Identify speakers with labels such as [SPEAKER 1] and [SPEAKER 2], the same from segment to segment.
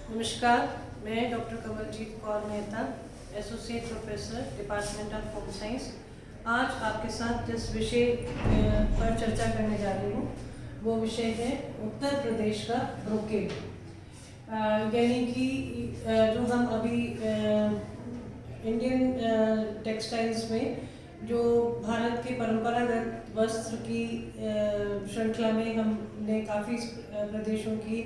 [SPEAKER 1] नमस्कार, मैं doctor Kamaljeet Kaur Mehta, associate professor department of home science. आज आपके साथ जिस विषय पर चर्चा करने जा रही हूँ वो विषय है उत्तर प्रदेश का ब्रोकेड। यानी कि जो हम अभी इंडियन टेक्सटाइल्स में जो भारत के परंपरागत वस्त्र की श्रृंखला में हमने काफ़ी प्रदेशों की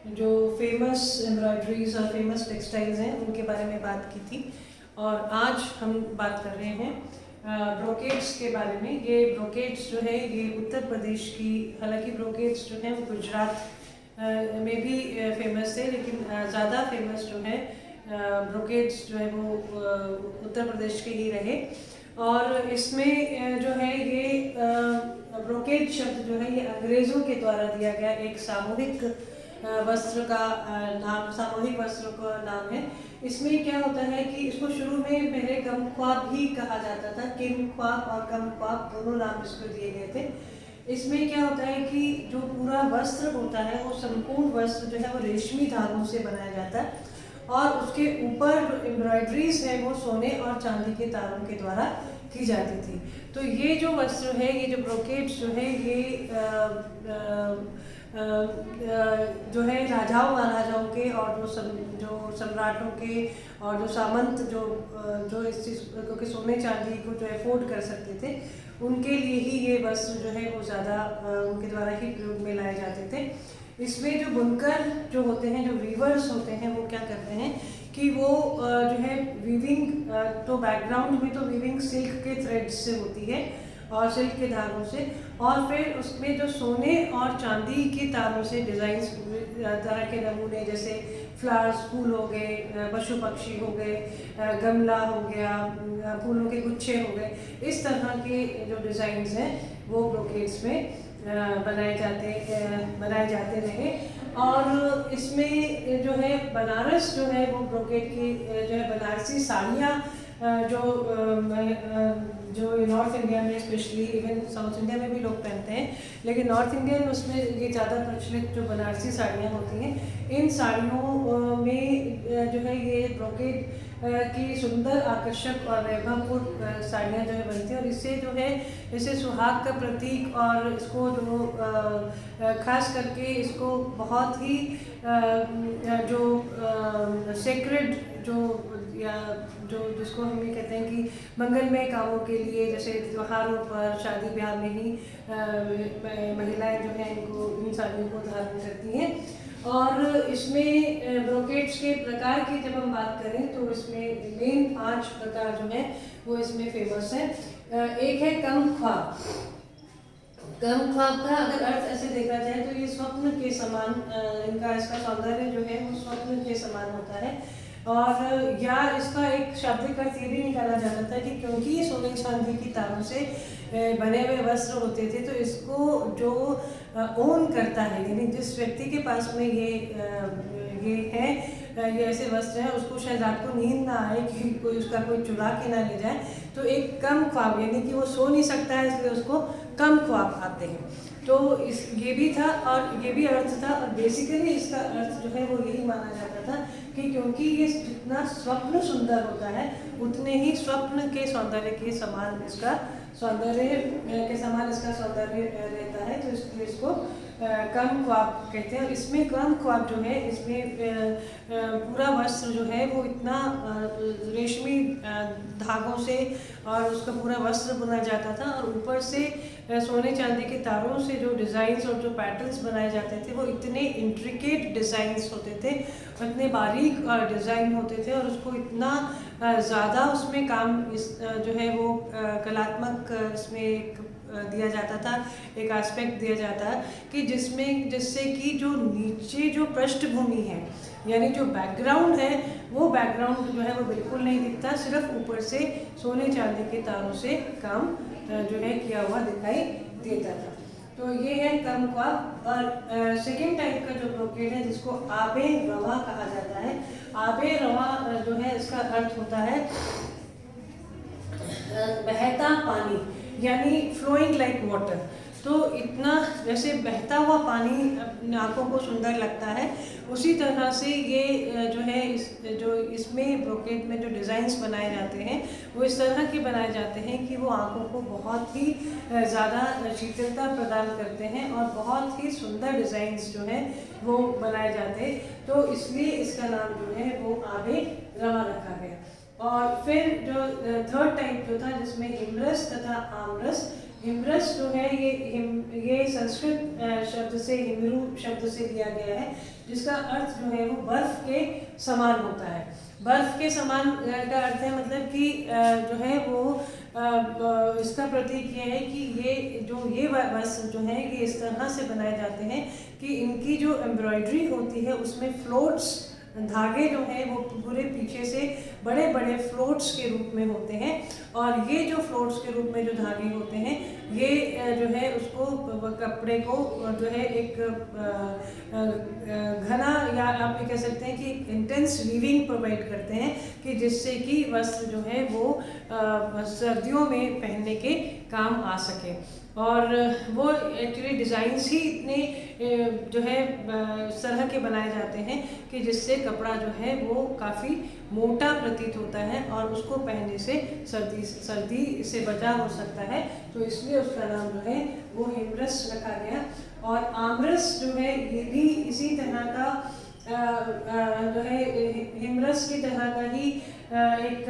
[SPEAKER 1] जो फेमस एम्ब्रॉयडरीज और फेमस टेक्सटाइल्स हैं उनके बारे में बात की थी। और आज हम बात कर रहे हैं ब्रोकेड्स के बारे में। ये ब्रोकेड्स जो है ये उत्तर प्रदेश की, हालांकि ब्रोकेड्स जो हैं वो गुजरात में भी फेमस है, लेकिन ज़्यादा फेमस जो है ब्रोकेड्स जो है वो उत्तर प्रदेश के ही रहे। और इसमें जो है ये ब्रोकेड शब्द जो है ये अंग्रेज़ों के द्वारा दिया गया एक सामूहिक वस्त्र का नाम, सामूहिक वस्त्रों का नाम है। इसमें क्या होता है कि इसको शुरू में पहले कम ख्वाब ही कहा जाता था। किम ख्वाब और कम ख्वाब दोनों नाम इसको दिए गए थे। इसमें क्या होता है कि जो पूरा वस्त्र होता है वो संपूर्ण वस्त्र जो है वो रेशमी धागों से बनाया जाता है और उसके ऊपर जो एम्ब्रॉयडरीज है वो सोने और चांदी के तारों के द्वारा की जाती थी। तो ये जो वस्त्र है, ये जो ब्रोकेड्स जो है ये जो है राजाओं महाराजाओं के और जो सम्राटों के और जो सामंत जो इस चीज़ क्योंकि सोने चांदी को जो अफोर्ड कर सकते थे उनके लिए ही ये वस्त्र जो है वो ज़्यादा उनके द्वारा ही प्रयोग में लाए जाते थे। इसमें जो बुनकर जो होते हैं, जो वीवर्स होते हैं, वो क्या करते हैं कि वो जो है वीविंग, तो बैकग्राउंड में तो वीविंग सिल्क के थ्रेड्स से होती है और सिल्क के धागों से, और फिर उसमें जो सोने और चांदी के तारों से डिज़ाइंस, तरह के नमूने जैसे फ्लावर्स, फूल हो गए, पशु पक्षी हो गए, गमला हो गया, फूलों के गुच्छे हो गए, इस तरह के जो डिज़ाइंस हैं वो ब्रोकेड्स में बनाए जाते रहे। और इसमें जो है बनारस जो है वो ब्रोकेड की जो है बनारसी साड़ियाँ जो नॉर्थ इंडिया में, स्पेशली इवन साउथ इंडिया में भी लोग पहनते हैं, लेकिन नॉर्थ इंडियन उसमें ये ज़्यादा प्रचलित जो बनारसी साड़ियाँ होती हैं, इन साड़ियों में जो है ये ब्रोकेड की सुंदर, आकर्षक और वैभवपूर्ण साड़ियाँ जो है बनती हैं। और इससे जो है इसे सुहाग का प्रतीक, और इसको जो खास करके इसको बहुत ही जो सेक्रेड या जो जिसको हम ये कहते हैं कि मंगलमय कामों के लिए, जैसे त्योहारों पर, शादी ब्याह में ही महिलाएं जो हैं इनको, इन साड़ियों को धारण करती हैं। और इसमें ब्रोकेड्स के प्रकार की जब हम बात करें तो इसमें मेन 5 प्रकार जो हैं वो इसमें फेमस हैं। एक है कम ख्वाब। कम ख्वाब का अगर अर्थ ऐसे देखा जाए तो ये स्वप्न के समान, इसका सौंदर्य जो है वो स्वप्न के समान होता है। और या इसका एक शाब्दिक अर्थ ये भी निकाला जाता था कि क्योंकि ये सोने चांदी की तारों से बने हुए वस्त्र होते थे, तो इसको जो ओन करता है, यानी जिस व्यक्ति के पास में ये ऐसे वस्त्र हैं, उसको शायद रात को नींद ना आए कि कोई चुरा के ना ले जाए, तो एक कम ख्वाब, यानी कि वो सो नहीं सकता है इसलिए उसको कम ख्वाब आते हैं। तो ये भी था और ये भी अर्थ था। और बेसिकली इसका अर्थ जो है वो यही माना जाता था कि क्योंकि ये जितना स्वप्न सुंदर होता है उतने ही स्वप्न के सौंदर्य के समान इसका सौंदर्य रहता है, तो इसलिए इसको कम ख्वाब कहते हैं। और इसमें कम ख्वाब जो है, इसमें पूरा वस्त्र जो है वो इतना रेशमी धागों से और उसका पूरा वस्त्र बुना जाता था, और ऊपर से सोने चांदी के तारों से जो डिज़ाइंस और जो पैटर्न्स बनाए जाते थे वो इतने इंट्रिकेट डिज़ाइंस होते थे, इतने बारीक डिज़ाइन होते थे, और उसको इतना ज़्यादा उसमें काम जो है वो कलात्मक इसमें एक दिया जाता था, एक एस्पेक्ट दिया जाता है कि जिससे कि जो नीचे जो पृष्ठभूमि है, यानी जो बैकग्राउंड है, वो बैकग्राउंड जो है वो बिल्कुल नहीं दिखता, सिर्फ ऊपर से सोने चांदी के तारों से काम जो है किया हुआ दिखाई देता था। तो ये है कम ख्वाब। और सेकेंड टाइप का जो ब्रोकेड है जिसको आबे रवा कहा जाता है। आबे रवा जो है इसका अर्थ होता है बहता पानी, यानी फ्लोइंग लाइक वाटर। तो इतना जैसे बहता हुआ पानी अपनी आँखों को सुंदर लगता है, उसी तरह से ये जो है इसमें ब्रोकेट में जो डिज़ाइंस बनाए जाते हैं वो इस तरह के बनाए जाते हैं कि वो आँखों को बहुत ही ज़्यादा शीतलता प्रदान करते हैं और बहुत ही सुंदर डिज़ाइंस जो है वो बनाए जाते हैं। तो इसलिए इसका नाम जो है वो आबे रवा रखा गया। और फिर जो थर्ड टाइप जो था जिसमें हिमरस तथा आमरस, हिमरस जो है ये संस्कृत शब्द से हिमरू शब्द से लिया गया है, जिसका अर्थ जो है वो बर्फ के समान होता है। बर्फ के समान का अर्थ है मतलब कि जो है वो इसका प्रतीक ये है कि ये वस्त्र जो है ये इस तरह से बनाए जाते हैं कि इनकी जो एम्ब्रॉयडरी होती है उसमें फ्लोट्स, धागे जो हैं वो पूरे पीछे से बड़े बड़े फ्लोट्स के रूप में होते हैं। और ये जो फ्लोट्स के रूप में जो धागे होते हैं ये जो है उसको कपड़े को जो है एक घना या आप ये कह सकते हैं कि इंटेंस वीविंग प्रोवाइड करते हैं कि जिससे कि वस्त्र जो है वो सर्दियों में पहनने के काम आ सके। और वो एक्चुअली डिज़ाइंस ही इतने जो है इस तरह के बनाए जाते हैं कि जिससे कपड़ा जो है वो काफ़ी मोटा प्रतीत होता है और उसको पहनने से सर्दी से बचाव हो सकता है। तो इसलिए उसका नाम जो है वो हिमरस रखा गया। और आमरस जो है ये भी इसी तरह का जो है हिमरस की तरह का ही एक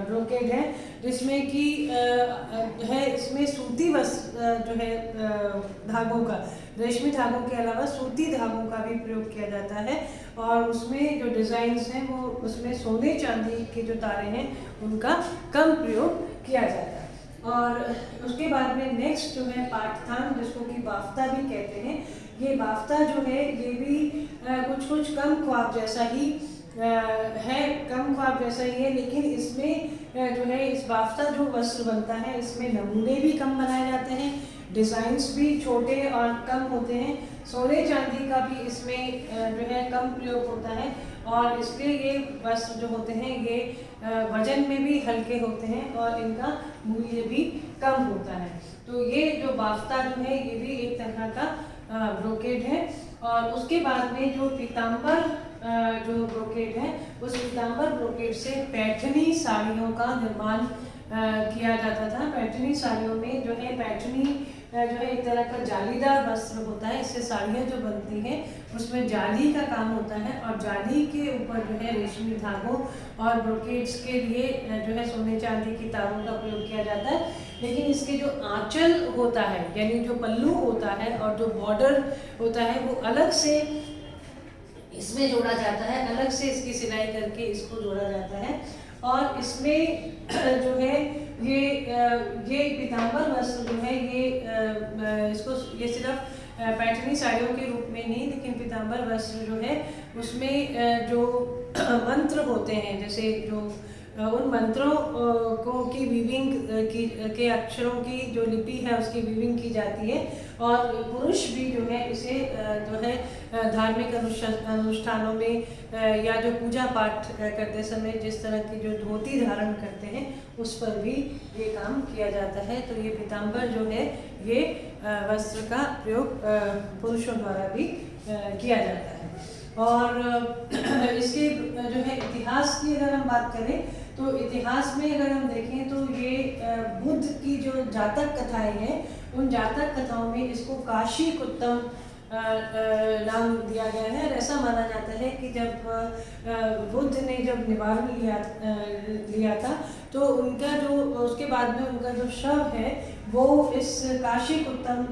[SPEAKER 1] ब्रोकेड है, जिसमें कि है इसमें सूती वस्त्र जो है धागों का, रेशमी धागों के अलावा सूती धागों का भी प्रयोग किया जाता है। और उसमें जो डिज़ाइंस हैं वो उसमें सोने चांदी के जो तारे हैं उनका कम प्रयोग किया जाता है। और उसके बाद में नेक्स्ट जो है पाठथान, जिसको कि बाफ्ता भी कहते हैं। ये बाफ्ता जो है ये भी कुछ कम ख्वाब जैसा ही है, कम ख्वाब जैसा ही है, लेकिन इसमें जो है इस बाफ्ता जो वस्त्र बनता है इसमें नमूने भी कम बनाए जाते हैं, डिज़ाइंस भी छोटे और कम होते हैं, सोने चांदी का भी इसमें जो है कम प्रयोग होता है। और इसलिए ये वस्त्र जो होते हैं ये वजन में भी हल्के होते हैं और इनका मूल्य भी कम होता है। तो ये जो बाफ्ता जो है ये भी एक तरह का ब्रोकेड है। और उसके बाद में जो पीताम्बर जो ब्रोकेड है, उस पीताम्बर ब्रोकेड से पैठनी साड़ियों का निर्माण किया जाता था। पैठनी साड़ियों में जो है पैठनी जो है एक तरह का जालीदार वस्त्र होता है। इससे साड़ियाँ जो बनती हैं उसमें जाली का काम होता है और जाली के ऊपर जो है रेशमी धागों और ब्रोकेड्स के लिए जो है सोने चांदी की तारों का प्रयोग किया जाता है। लेकिन इसके जो आंचल होता है यानी जो पल्लू होता है और जो बॉर्डर होता है वो अलग से इसमें जोड़ा जाता है, अलग से इसकी सिलाई करके इसको जोड़ा जाता है। और इसमें जो है ये पीताम्बर वस्त्र जो है ये सिर्फ पैठनी साड़ियों के रूप में नहीं, लेकिन पीताम्बर वस्त्र जो है उसमें जो मंत्र होते हैं, जैसे जो उन मंत्रों की वीविंग के अक्षरों की जो लिपि है उसकी वीविंग की जाती है। और पुरुष भी जो है इसे जो है धार्मिक अनुष्ठानों में या जो पूजा पाठ करते समय जिस तरह की जो धोती धारण करते हैं उस पर भी ये काम किया जाता है। तो ये पीताम्बर जो है ये वस्त्र का प्रयोग पुरुषों द्वारा भी किया जाता है। और इसके जो है इतिहास की अगर हम बात करें तो इतिहास में अगर हम देखें तो ये बुद्ध की जो जातक कथाएं हैं उन जातक कथाओं में इसको काशी कुत्तम नाम दिया गया है। और ऐसा माना जाता है कि जब बुद्ध ने जब निवारण लिया था तो उनका जो उसके बाद में उनका जो शव है वो इस काशी कुत्तम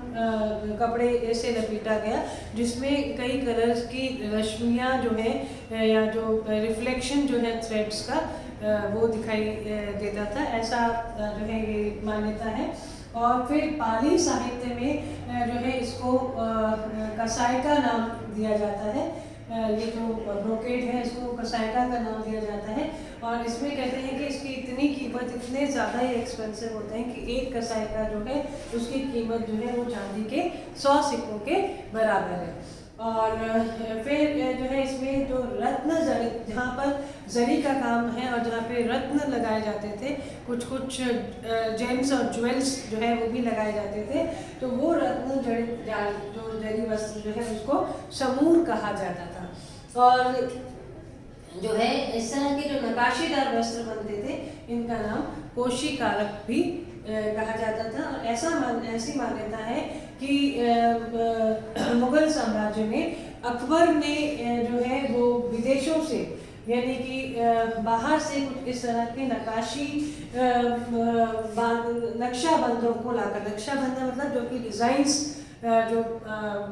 [SPEAKER 1] कपड़े से लपेटा गया, जिसमें कई कलर्स की रश्मियाँ जो है या जो रिफ्लेक्शन जो है थ्रेड्स का वो दिखाई देता था, ऐसा जो है ये मान्यता है। और फिर पाली साहित्य में जो है इसको कसायका नाम दिया जाता है। ये जो ब्रोकेड है इसको कसायका का नाम दिया जाता है। और इसमें कहते हैं कि इसकी इतनी कीमत, इतने ज़्यादा ही एक्सपेंसिव होते हैं कि एक कसायका जो है उसकी कीमत जो है वो चांदी के 100 सिक्कों के बराबर है। और फिर जो है इसमें जो रत्न जड़ी, जहाँ पर जरी का काम है और जहाँ पे रत्न लगाए जाते थे, कुछ कुछ जेम्स और ज्वेल्स जो है वो भी लगाए जाते थे, तो वो रत्न जड़ित जाल जो जरी वस्त्र जो है उसको समूर कहा जाता था। और जो है इस तरह के जो नकाशीदार वस्त्र बनते थे इनका नाम कोशीकारक भी कहा जाता था। और ऐसी मान्यता है कि मुगल साम्राज्य में अकबर ने जो है वो विदेशों से, यानी कि बाहर से कुछ इस तरह के नक्शा बंदों को लाकर, नक्शा बंदा मतलब जो कि डिज़ाइंस जो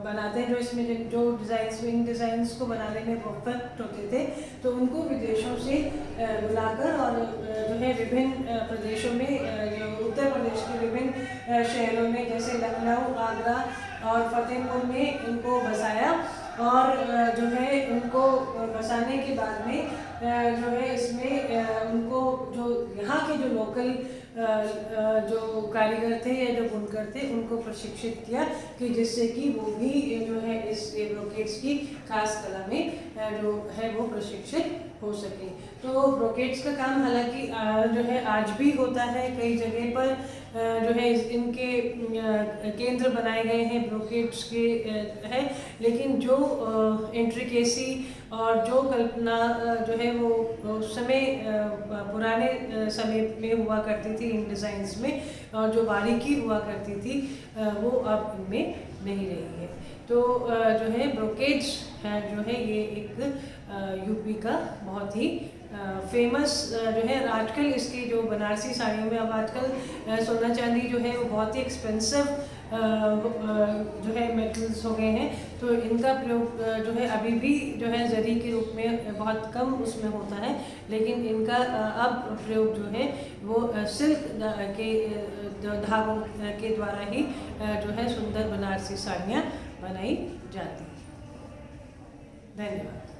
[SPEAKER 1] बनाते हैं, जो इसमें जो डिज़ाइंस, विंग डिज़ाइंस को बनाने में परफेक्ट होते थे, तो उनको विदेशों से बुलाकर और जो है विभिन्न प्रदेशों में, जो उत्तर प्रदेश के विभिन्न शहरों में जैसे लखनऊ, आगरा और फतेहपुर में इनको बसाया। और जो है उनको बसाने के बाद में जो है इसमें उनको जो यहाँ के जो लोकल जो कारीगर थे या जो बुनकर थे उनको प्रशिक्षित किया, कि जिससे कि वो भी जो है इस ब्रोकेड्स की खास कला में जो है वो प्रशिक्षित हो सके। तो ब्रोकेड्स का काम हालांकि जो है आज भी होता है, कई जगह पर जो है इनके केंद्र बनाए गए हैं ब्रोकेड्स के है, लेकिन जो इंट्रिकेसी और जो कल्पना जो है वो उस समय पुराने समय में हुआ करती थी इन डिज़ाइंस में, और जो बारीकी हुआ करती थी वो अब इनमें नहीं रही है। तो जो है ब्रोकेड्स है जो है ये एक यूपी का बहुत ही फेमस जो है, आजकल इसकी जो बनारसी साड़ियों में अब आजकल सोना चांदी जो है वो बहुत ही एक्सपेंसिव जो है मेटल्स हो गए हैं, तो इनका प्रयोग जो है अभी भी जो है जरी के रूप में बहुत कम उसमें होता है, लेकिन इनका अब प्रयोग जो है वो सिल्क के धागों के द्वारा ही जो है सुंदर बनारसी साड़ियाँ बनाई जाती हैं। धन्यवाद।